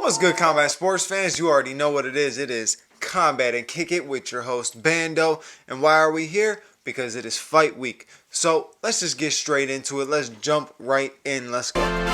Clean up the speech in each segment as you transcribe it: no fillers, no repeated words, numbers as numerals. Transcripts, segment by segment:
What's good, combat sports fans? You already know what it is. It is Combat and Kick It with your host Bando. And why are we here? Because it is fight week. So let's just get straight into it. Let's jump right in. Let's go.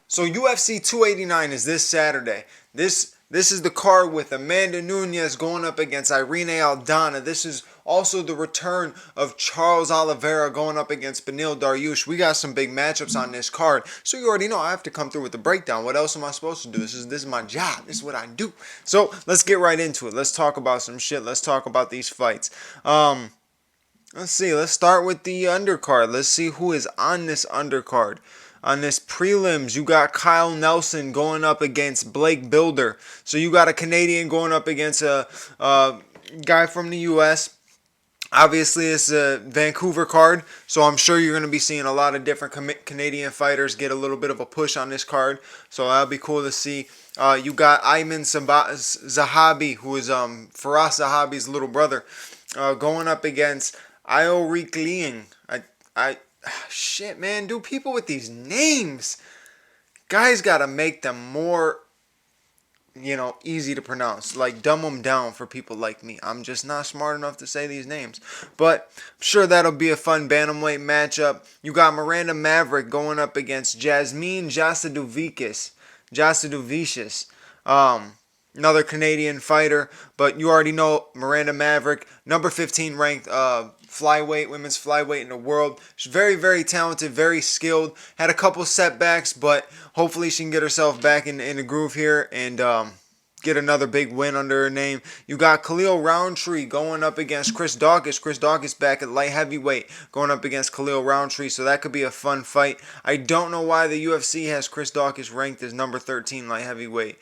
So UFC 289 is this Saturday. This is the card with Amanda Nunes going up against Irene Aldana. This is also the return of Charles Oliveira going up against Beneil Dariush. We got some big matchups on this card. So you already know I have to come through with the breakdown. What else am I supposed to do? This is my job. This is what I do. So let's get right into it. Let's talk about some shit. Let's talk about these fights. Let's see. Let's start with the undercard. Let's see who is on this undercard. On this prelims, you got Kyle Nelson going up against Blake Builder. So you got a Canadian going up against a guy from the U.S. Obviously, it's a Vancouver card, so I'm sure you're going to be seeing a lot of different Canadian fighters get a little bit of a push on this card. So that'll be cool to see. You got Ayman Zahabi, who is Faraz Zahabi's little brother, going up against Iorik Liang. Shit, man, dude, people with these names, guys gotta make them more, easy to pronounce. Like, dumb them down for people like me. I'm just not smart enough to say these names. But I'm sure that'll be a fun bantamweight matchup. You got Miranda Maverick going up against Jasmine Jasudavicius. Another Canadian fighter, but you already know Miranda Maverick, number 15 ranked women's flyweight in the world. She's very, very talented, very skilled. Had a couple setbacks, but hopefully she can get herself back in the groove here and get another big win under her name. You got Khalil Roundtree going up against Chris Daukaus. Chris Daukaus back at light heavyweight going up against Khalil Roundtree, so that could be a fun fight. I don't know why the UFC has Chris Daukaus ranked as number 13 light heavyweight,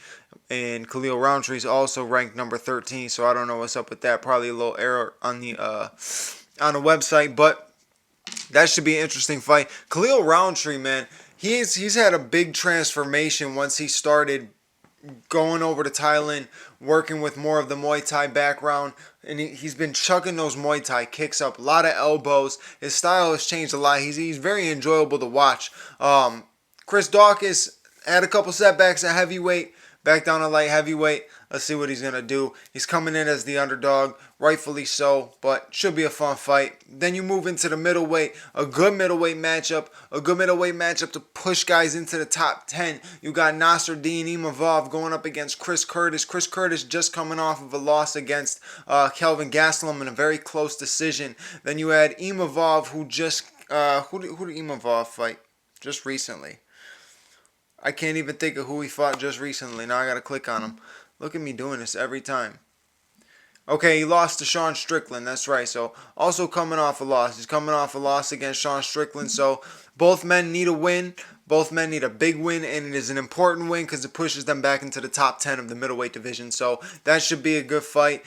and Khalil Roundtree is also ranked number 13, so I don't know what's up with that. Probably a little error on the website, but that should be an interesting fight. Khalil Roundtree, man, he's had a big transformation once he started going over to Thailand, working with more of the Muay Thai background, and he's been chucking those Muay Thai kicks up, a lot of elbows. His style has changed a lot. He's very enjoyable to watch. Chris Daukaus had a couple setbacks at heavyweight, back down to light heavyweight. Let's see what he's going to do. He's coming in as the underdog, rightfully so, but should be a fun fight. Then you move into the middleweight, a good middleweight matchup to push guys into the top 10. You got Nasruddin Imavov going up against Chris Curtis. Chris Curtis just coming off of a loss against Kelvin Gastelum in a very close decision. Then you had Imavov, who just, who did Imavov fight just recently? I can't even think of who he fought just recently. Now I got to click on him. Look at me doing this every time. Okay, he lost to Sean Strickland. That's right. So, also coming off a loss. He's coming off a loss against Sean Strickland. So, both men need a win. Both men need a big win, and it is an important win because it pushes them back into the top 10 of the middleweight division. So, that should be a good fight.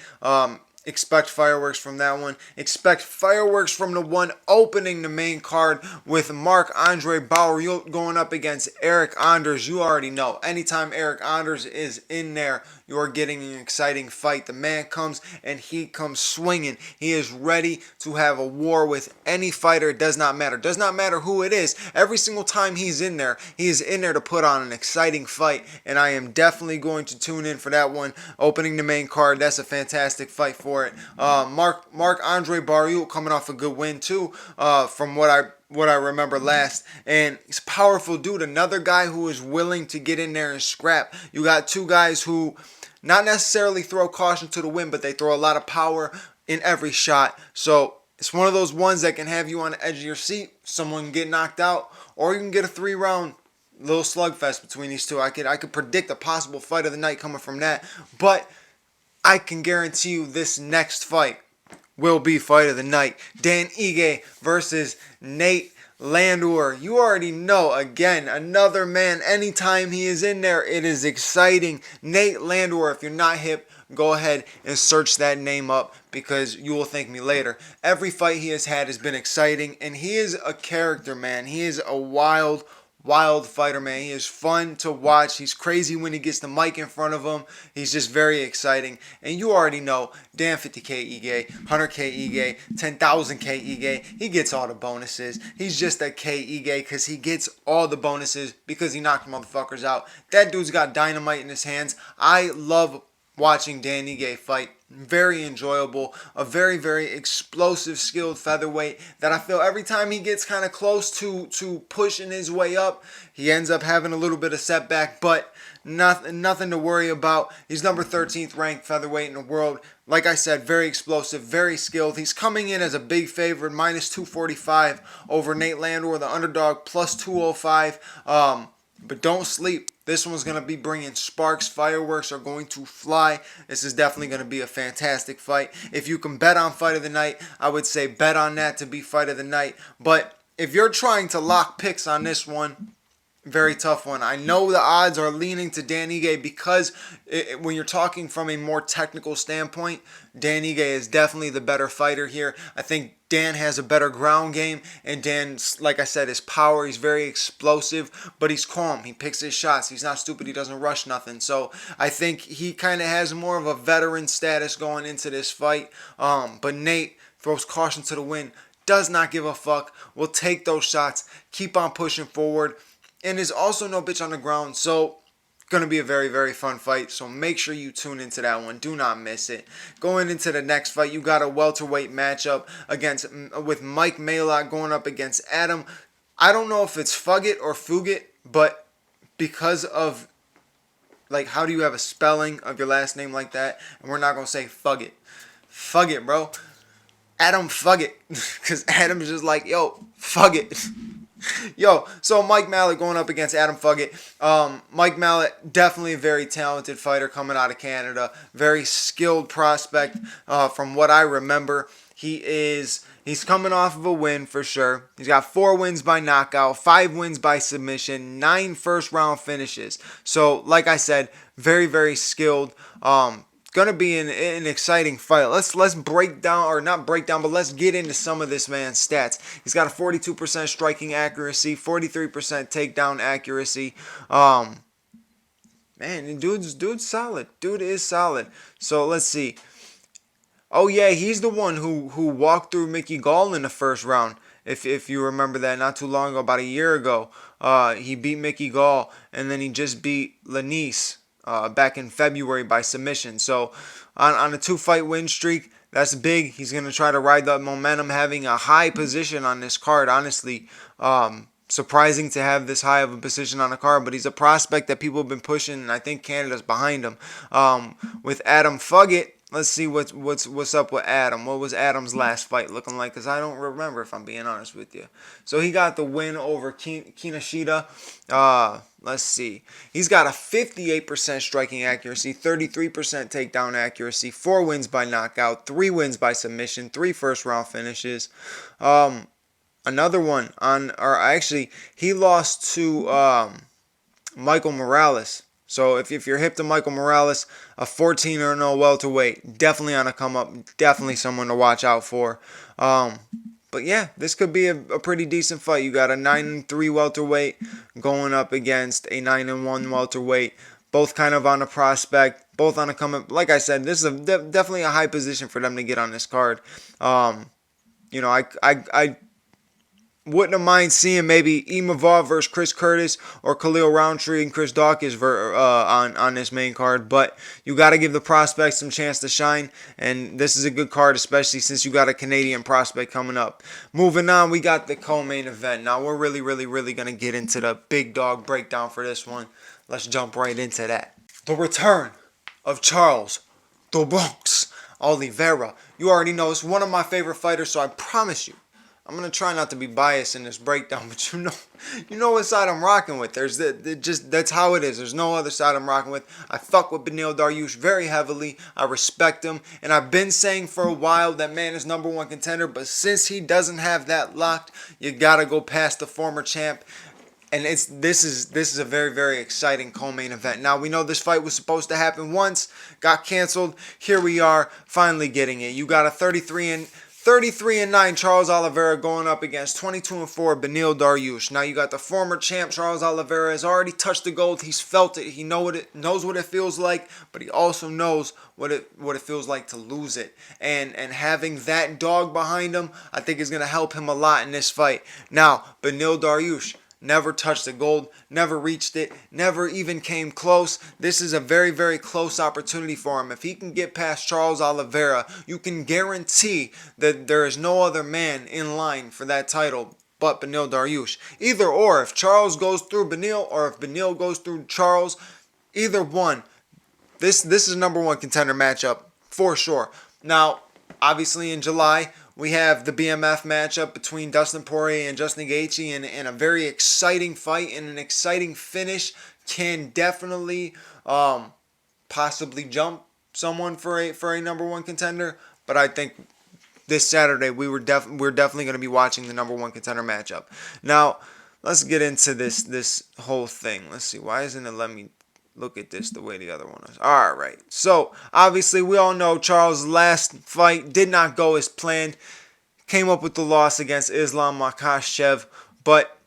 Expect fireworks from that one. Expect fireworks from the one opening the main card with Marc-Andre Barriault going up against Eric Anders. You already know. Anytime Eric Anders is in there, you are getting an exciting fight. The man comes and he comes swinging. He is ready to have a war with any fighter. It does not matter. Does not matter who it is. Every single time he is in there to put on an exciting fight. And I am definitely going to tune in for that one. Opening the main card. That's a fantastic fight for it. Marc-Andre Barriault coming off a good win too, from what I remember last, and he's a powerful dude. Another guy who is willing to get in there and scrap. You got two guys who not necessarily throw caution to the wind, but they throw a lot of power in every shot. So It's one of those ones that can have you on the edge of your seat. Someone can get knocked out, or you can get a 3-round little slugfest between these two. I could predict a possible fight of the night coming from that, but I can guarantee you this next fight will be fight of the night. Dan Ige versus Nate Landwehr. You already know, again, another man, anytime he is in there, it is exciting. Nate Landwehr, if you're not hip, go ahead and search that name up because you will thank me later. Every fight he has been exciting, and he is a character, man. He is a wild fighter, man. He is fun to watch. He's crazy when he gets the mic in front of him. He's just very exciting. And you already know, Dan 50K Ige, 100K Ige, 10,000K Ige, he gets all the bonuses. He's just a K Ige because he gets all the bonuses because he knocked motherfuckers out. That dude's got dynamite in his hands. I love watching Dan Ige fight. Very enjoyable. A very, very explosive, skilled featherweight that I feel every time he gets kind of close to pushing his way up, he ends up having a little bit of setback, but nothing to worry about. He's number 13th ranked featherweight in the world. Like I said, very explosive, very skilled. He's coming in as a big favorite, minus 245 over Nate Landwehr, the underdog, plus 205. But don't sleep. This one's going to be bringing sparks. Fireworks are going to fly. This is definitely going to be a fantastic fight. If you can bet on fight of the night, I would say bet on that to be fight of the night. But if you're trying to lock picks on this one, very tough one. I know the odds are leaning to Dan Ige because when you're talking from a more technical standpoint, Dan Ige is definitely the better fighter here. I think Dan has a better ground game, and Dan, like I said, his power, he's very explosive, but he's calm. He picks his shots. He's not stupid. He doesn't rush nothing. So I think he kind of has more of a veteran status going into this fight. But Nate throws caution to the wind, does not give a fuck, will take those shots, keep on pushing forward, and is also no bitch on the ground. So going to be a very, very fun fight. So make sure you tune into that one. Do not miss it. Going into the next fight, you got a welterweight matchup with Mike Malott going up against Adam. I don't know if it's Fugit or Fugit, but because of, like, how do you have a spelling of your last name like that? And we're not going to say Fugit. Fugit, bro. Adam Fugit. Because Adam's just like, yo, Fugit. Yo, so Mike Malott going up against Adam Fugit. Mike Malott, definitely a very talented fighter coming out of Canada. Very skilled prospect from what I remember. He's coming off of a win for sure. He's got 4 wins by knockout, 5 wins by submission, 9 first-round finishes. So, like I said, very, very skilled. Gonna be an exciting fight. Let's break down, or not break down, but let's get into some of this man's stats. He's got a 42% striking accuracy, 43% takedown accuracy. Man, dude's solid. Dude is solid. So let's see. Oh yeah, he's the one who walked through Mickey Gall in the first round. If you remember that, not too long ago, about a year ago, he beat Mickey Gall, and then he just beat Lanise back in February by submission. So on a 2-fight win streak, that's big. He's going to try to ride that momentum, having a high position on this card. Honestly, surprising to have this high of a position on a card, but he's a prospect that people have been pushing, and I think Canada's behind him. With Adam Fugit, let's see what's up with Adam. What was Adam's last fight looking like? Because I don't remember, if I'm being honest with you. So he got the win over Kinoshita. Let's see. He's got a 58% striking accuracy, 33% takedown accuracy, 4 wins by knockout, 3 wins by submission, 3 first-round finishes. Another one he lost to Michael Morales. So if you're hip to Michael Morales, a 14-0 welterweight, definitely on a come up, definitely someone to watch out for. But yeah, this could be a pretty decent fight. You got a 9-3 welterweight going up against a 9-1 welterweight. Both kind of on a prospect, both on a come up. Like I said, this is definitely a high position for them to get on this card. You know, I wouldn't have mind seeing maybe Imavov versus Chris Curtis or Khalil Roundtree and Chris Dawkins on this main card. But you got to give the prospects some chance to shine. And this is a good card, especially since you got a Canadian prospect coming up. Moving on, we got the co-main event. Now, we're really going to get into the big dog breakdown for this one. Let's jump right into that. The return of Charles Do Bronx Oliveira. You already know it's one of my favorite fighters, so I promise you, I'm gonna try not to be biased in this breakdown, but you know what side I'm rocking with. Just that's how it is. There's no other side I'm rocking with. I fuck with Beneil Dariush very heavily. I respect him, and I've been saying for a while that man is number one contender. But since he doesn't have that locked, you gotta go past the former champ. And this is a very, very exciting co-main event. Now we know this fight was supposed to happen once, got canceled. Here we are, finally getting it. You got a 33-9 Charles Oliveira going up against 22-4 Beneil Dariush. Now you got the former champ Charles Oliveira has already touched the gold. He's felt it. He knows what it feels like, but he also knows what it feels like to lose it. And having that dog behind him, I think is gonna help him a lot in this fight. Now Beneil Dariush never touched the gold, never reached it, never even came close. This is a very, very close opportunity for him. If he can get past Charles Oliveira, you can guarantee that there is no other man in line for that title but Beneil Dariush. Either or, if Charles goes through Beneil or if Beneil goes through Charles, either one, this is a number one contender matchup for sure. Now, obviously in July, we have the BMF matchup between Dustin Poirier and Justin Gaethje in a very exciting fight and an exciting finish. Can definitely possibly jump someone for a number one contender. But I think this Saturday we're definitely going to be watching the number one contender matchup. Now, let's get into this whole thing. Let's see. Why isn't it letting me look at this the way the other one is? All right. So, obviously, we all know Charles' last fight did not go as planned. Came up with the loss against Islam Makhachev. But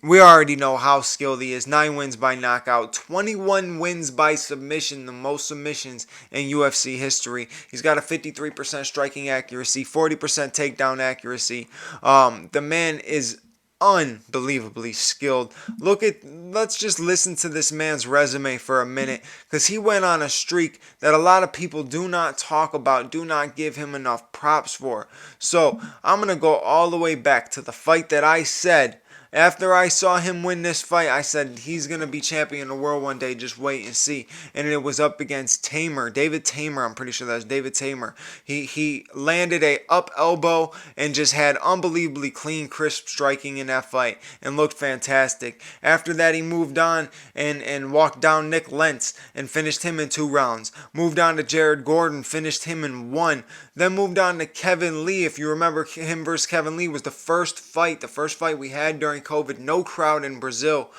we already know how skilled he is. 9 wins by knockout. 21 wins by submission. The most submissions in UFC history. He's got a 53% striking accuracy. 40% takedown accuracy. The man is unbelievably skilled. Let's just listen to this man's resume for a minute, because he went on a streak that a lot of people do not talk about, do not give him enough props for. So I'm going to go all the way back to the fight that I said, after I saw him win this fight, I said he's going to be champion of the world one day, just wait and see. And it was up against David Tamer, I'm pretty sure that's David Tamer. He landed a up elbow and just had unbelievably clean, crisp striking in that fight and looked fantastic. After that, he moved on and walked down Nick Lentz and finished him in 2 rounds. Moved on to Jared Gordon, finished him in 1. Then moved on to Kevin Lee. If you remember, him versus Kevin Lee was the first fight we had during COVID, no crowd in Brazil.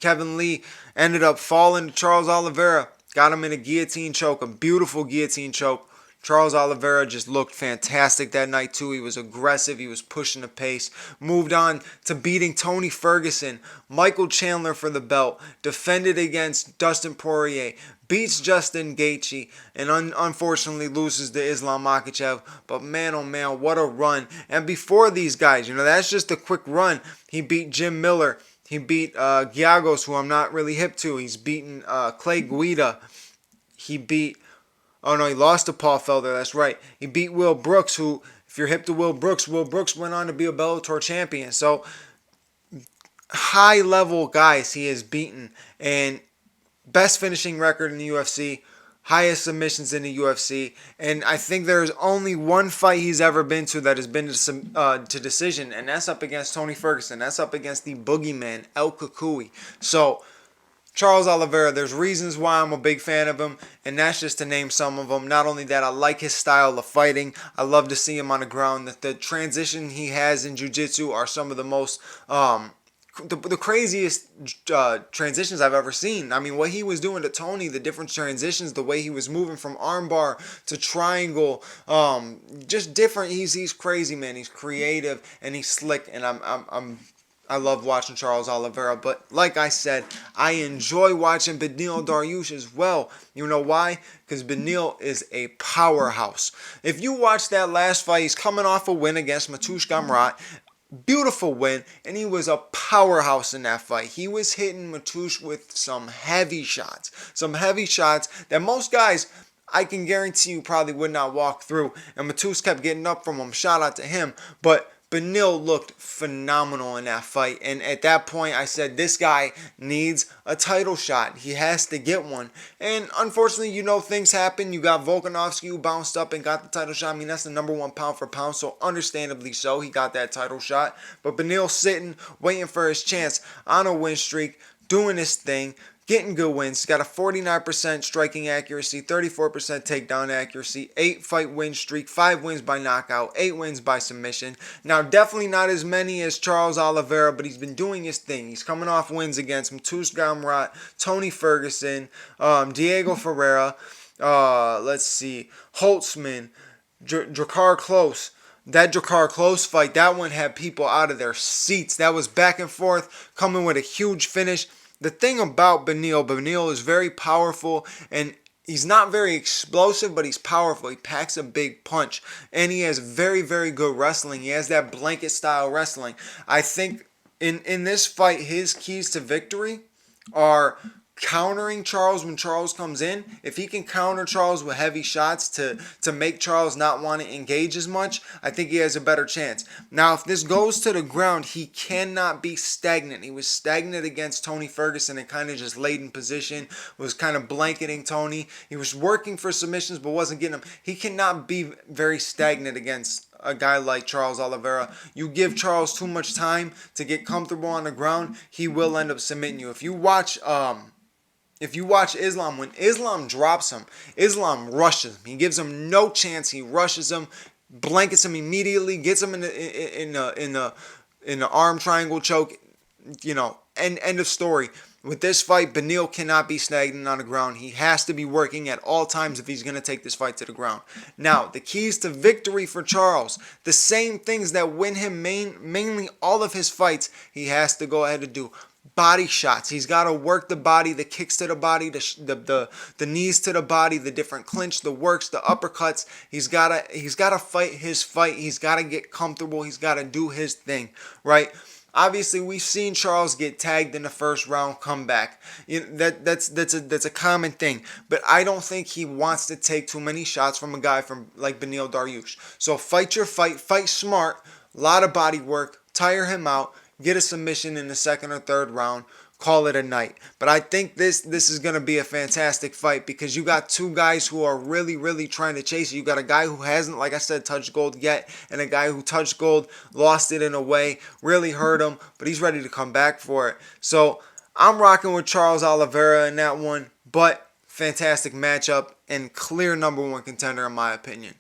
Kevin Lee ended up falling to Charles Oliveira, got him in a guillotine choke, a beautiful guillotine choke. Charles Oliveira just looked fantastic that night too. He was aggressive, he was pushing the pace. Moved on to beating Tony Ferguson, Michael Chandler for the belt, defended against Dustin Poirier, beats Justin Gaethje, and unfortunately loses to Islam Makhachev. But man, oh man, what a run. And before these guys, that's just a quick run. He beat Jim Miller. He beat Giagos, who I'm not really hip to. He's beaten Clay Guida. He lost to Paul Felder, that's right. He beat Will Brooks, who, if you're hip to Will Brooks went on to be a Bellator champion. So, high-level guys he has beaten. And best finishing record in the UFC, highest submissions in the UFC, and I think there's only one fight he's ever been to that has been to decision, and that's up against Tony Ferguson. That's up against the boogeyman, El Kukui. So, Charles Oliveira, there's reasons why I'm a big fan of him, and that's just to name some of them. Not only that, I like his style of fighting. I love to see him on the ground. The transition he has in jiu-jitsu are some of the most the craziest transitions I've ever seen. I mean, what he was doing to Tony, the different transitions, the way he was moving from armbar to triangle, just different. He's crazy, man. He's creative and he's slick, and I love watching Charles Oliveira. But like I said, I enjoy watching Beneil Dariush as well. You know why? Because Beneil is a powerhouse. If you watch that last fight, he's coming off a win against Mateusz Gamrot. Beautiful win, and he was a powerhouse in that fight. He was hitting Mateusz with some heavy shots that most guys, I can guarantee you, probably would not walk through. And Mateusz kept getting up from him. Shout out to him. But Beneil looked phenomenal in that fight. And at that point, I said, this guy needs a title shot. He has to get one. And unfortunately, things happen. You got Volkanovski who bounced up and got the title shot. I mean, that's the number one pound for pound. So understandably so, he got that title shot. But Beneil sitting, waiting for his chance on a win streak, doing his thing, getting good wins. He's got a 49% striking accuracy, 34% takedown accuracy, 8-fight win streak, 5 wins by knockout, 8 wins by submission. Now, definitely not as many as Charles Oliveira, but he's been doing his thing. He's coming off wins against Mateusz Gamrot, Tony Ferguson, Diego Ferreira, Holtzman, Drakkar Klose. That Drakkar Klose fight, that one had people out of their seats. That was back and forth, coming with a huge finish. The thing about Beneil is very powerful, and he's not very explosive, but he's powerful. He packs a big punch, and he has very, very good wrestling. He has that blanket style wrestling. I think in this fight, his keys to victory are countering Charles when Charles comes in. If he can counter Charles with heavy shots to make Charles not want to engage as much, I think he has a better chance. Now, if this goes to the ground, he cannot be stagnant. He was stagnant against Tony Ferguson and kind of just laid in position, was kind of blanketing Tony. He was working for submissions but wasn't getting them. He cannot be very stagnant against a guy like Charles Oliveira. You give Charles too much time to get comfortable on the ground, he will end up submitting you. If you watch Islam, when Islam drops him, Islam rushes him. He gives him no chance. He rushes him, blankets him immediately, gets him in the arm triangle choke. End of story. With this fight, Beneil cannot be stagnant on the ground. He has to be working at all times if he's going to take this fight to the ground. Now, the keys to victory for Charles, the same things that win him mainly all of his fights, he has to go ahead and do. Body shots. He's got to work the body, the kicks to the body, the knees to the body, the different clinch, the works, the uppercuts. He's got to fight his fight. He's got to get comfortable. He's got to do his thing, right? Obviously, we've seen Charles get tagged in the first round, come back. That's a common thing. But I don't think he wants to take too many shots from a guy like Beneil Dariush. So fight your fight smart, a lot of body work, tire him out, get a submission in the second or third round, call it a night. But I think this is going to be a fantastic fight because you got two guys who are really, really trying to chase it. You got a guy who hasn't, like I said, touched gold yet, and a guy who touched gold, lost it in a way, really hurt him, but he's ready to come back for it. So I'm rocking with Charles Oliveira in that one, but fantastic matchup and clear number one contender in my opinion.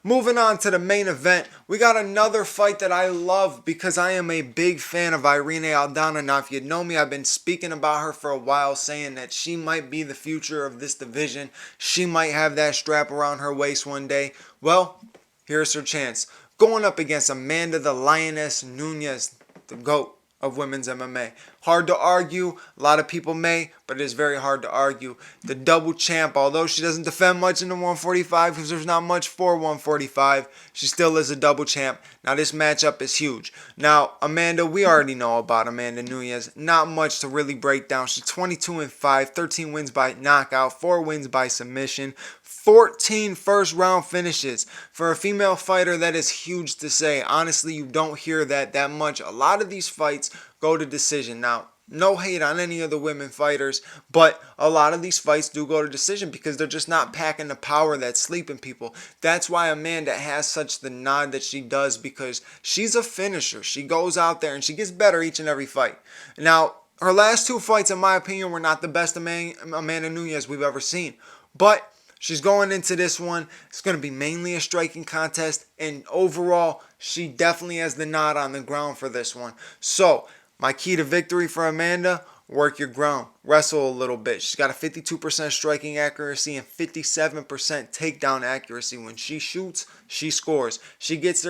Moving on to the main event, we got another fight that I love because I am a big fan of Irene Aldana. Now, if you know me, I've been speaking about her for a while, saying that she might be the future of this division. She might have that strap around her waist one day. Well, here's her chance. Going up against Amanda the Lioness Nunes, the GOAT of women's MMA. Hard to argue. A lot of people may, but it is very hard to argue. The double champ, although she doesn't defend much in the 145 because there's not much for 145, she still is a double champ. Now this matchup is huge. Now Amanda, we already know about Amanda Nunes. Not much to really break down. She's 22-5, 13 wins by knockout, 4 wins by submission, 14 first round finishes. For a female fighter, that is huge to say. Honestly, you don't hear that much. A lot of these fights go to decision. Now, no hate on any of the women fighters, but a lot of these fights do go to decision because they're just not packing the power that's sleeping people. That's why Amanda has such the nod that she does, because she's a finisher. She goes out there and she gets better each and every fight. Now, her last 2 fights, in my opinion, were not the best Amanda Nunes we've ever seen. But she's going into this one. It's going to be mainly a striking contest. And overall, she definitely has the nod on the ground for this one. So, my key to victory for Amanda, work your ground. Wrestle a little bit. She's got a 52% striking accuracy and 57% takedown accuracy. When she shoots, she scores. She gets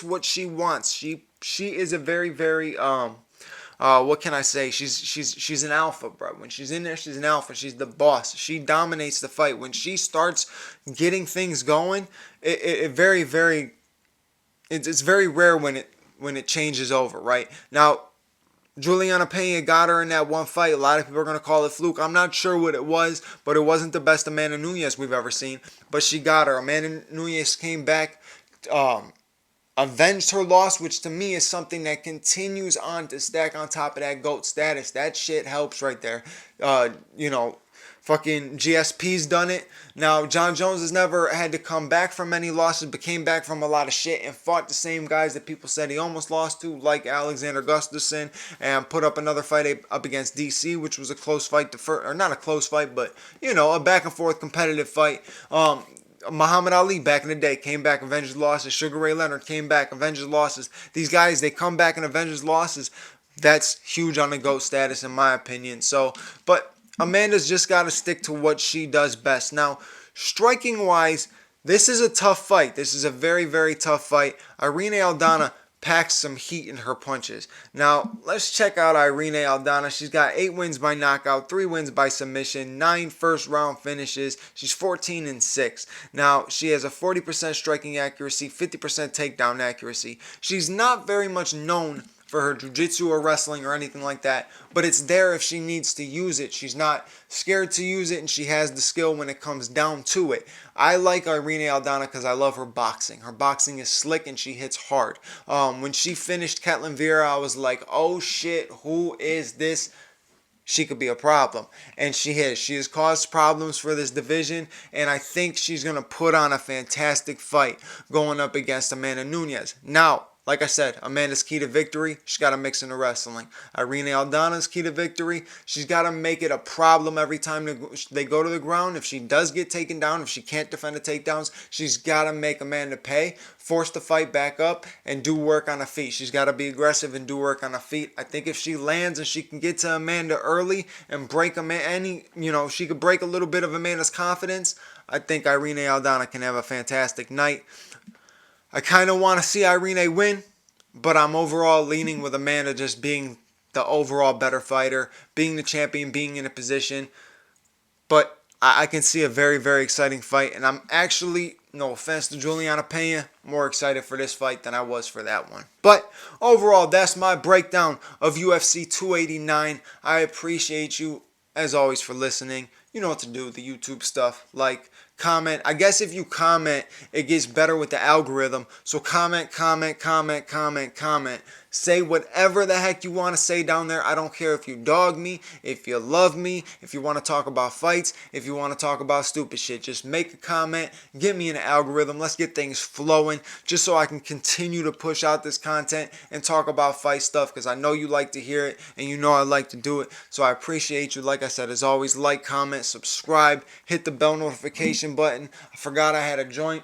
what she wants. She is a very, very what can I say? She's an alpha, bro. When she's in there, she's an alpha. She's the boss. She dominates the fight. When she starts getting things going, it's very rare when it changes over, right? Now, Juliana Pena got her in that one fight. A lot of people are going to call it fluke. I'm not sure what it was, but it wasn't the best Amanda Nunes we've ever seen. But she got her. Amanda Nunes came back avenged her loss, which to me is something that continues on to stack on top of that GOAT status. That shit helps right there. You know, fucking GSP's done it. Now, John Jones has never had to come back from any losses, but came back from a lot of shit and fought the same guys that people said he almost lost to, like Alexander Gustafsson, and put up another fight up against DC, which was a close fight, or not a close fight, but, you know, a back and forth competitive fight. Muhammad Ali back in the day came back, avenged his losses. Sugar Ray Leonard came back, avenged his losses. These guys, they come back and avenge his losses. That's huge on the GOAT status, in my opinion. So, but Amanda's just got to stick to what she does best. Now, striking wise, this is a tough fight. This is a very, very tough fight. Irene Aldana packs some heat in her punches. Now, let's check out Irene Aldana. She's got 8 wins by knockout, 3 wins by submission, 9 first round finishes. She's 14-6. Now, she has a 40% striking accuracy, 50% takedown accuracy. She's not very much known for her jiu-jitsu or wrestling or anything like that, but it's there if she needs to use it. She's not scared to use it, and she has the skill when it comes down to it. I like Irene Aldana because I love her boxing. Her boxing is slick and she hits hard. When she finished Ketlin Vieira, I was like, oh shit, who is this? She could be a problem. And she is. She has caused problems for this division, and I think she's going to put on a fantastic fight going up against Amanda Nunes. Now, like I said, Amanda's key to victory, she's got to mix in the wrestling. Irene Aldana's key to victory, she's got to make it a problem every time they go to the ground. If she does get taken down, if she can't defend the takedowns, she's got to make Amanda pay, force the fight back up, and do work on the feet. She's got to be aggressive and do work on the feet. I think if she lands and she can get to Amanda early and break she could break a little bit of Amanda's confidence, I think Irene Aldana can have a fantastic night. I kind of want to see Irene win, but I'm overall leaning with Amanda just being the overall better fighter, being the champion, being in a position. But I can see a very, very exciting fight, and I'm actually, no offense to Juliana Pena, more excited for this fight than I was for that one. But overall, that's my breakdown of UFC 289. I appreciate you, as always, for listening. You know what to do with the YouTube stuff. Like, comment. I guess if you comment, it gets better with the algorithm. So comment. Say whatever the heck you want to say down there. I don't care if you dog me, if you love me, if you want to talk about fights, if you want to talk about stupid shit. Just make a comment. Get me in the algorithm. Let's get things flowing just so I can continue to push out this content and talk about fight stuff, because I know you like to hear it and you know I like to do it. So I appreciate you. Like I said, as always, like, comment, subscribe, hit the bell notification button. I forgot I had a joint.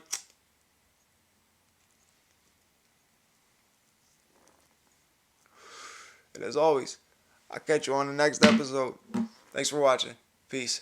And as always, I'll catch you on the next episode. Thanks for watching. Peace.